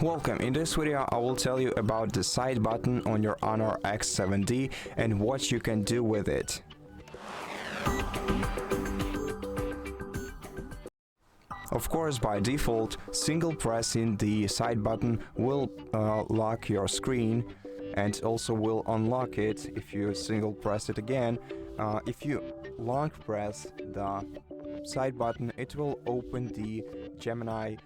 Welcome. In this video I will tell you about the side button on your HONOR X7d and what you can do with it. Of course, by default, single pressing the side button will lock your screen and also will unlock it if you single press it again. If you long press the side button, it will open the Gemini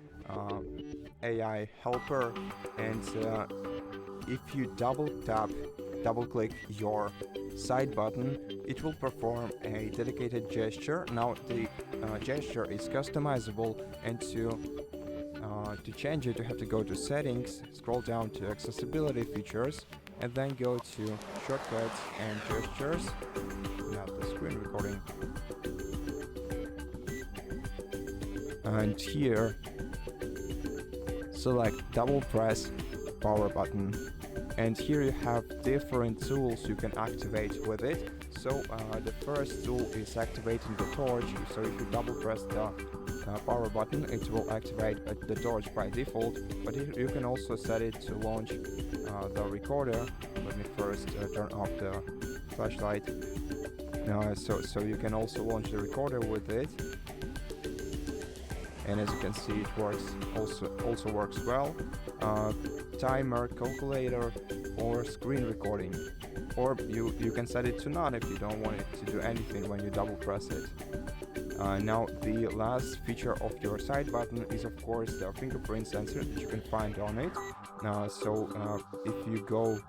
AI Helper, and if you double click your side button, it will perform a dedicated gesture. Now the gesture is customizable, and to change it you have to go to settings, scroll down to accessibility features, and then go to shortcuts and gestures, not the screen recording, and here select double press power button, and here you have different tools you can activate with it. So the first tool is activating the torch. So if you double press the power button, it will activate the torch by default, but you can also set it to launch the recorder. Let me first turn off the flashlight. So you can also launch the recorder with it, and as you can see, it works also works well. Timer, calculator, or screen recording, or you can set it to none if you don't want it to do anything when you double press it. Now the last feature of your side button is of course the fingerprint sensor that you can find on it. If you go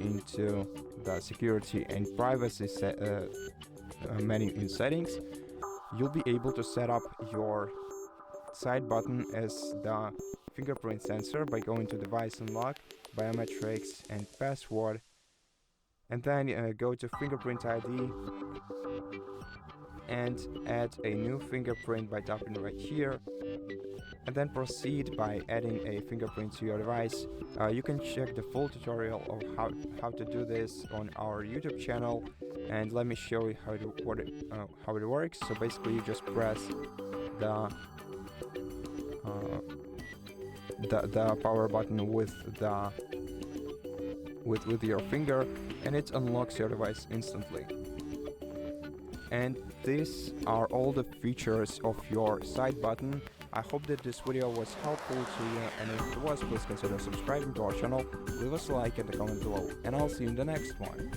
into the security and privacy menu in settings, you'll be able to set up your side button as the fingerprint sensor by going to device unlock, biometrics, and password, and then go to fingerprint ID and add a new fingerprint by tapping right here, and then proceed by adding a fingerprint to your device. You can check the full tutorial of how to do this on our YouTube channel, and let me show you how it works. So basically you just press the power button with your finger, and it unlocks your device instantly. And these are all the features of your side button. I hope that this video was helpful to you, and if it was, please consider subscribing to our channel, leave us a like and a comment below, and I'll see you in the next one.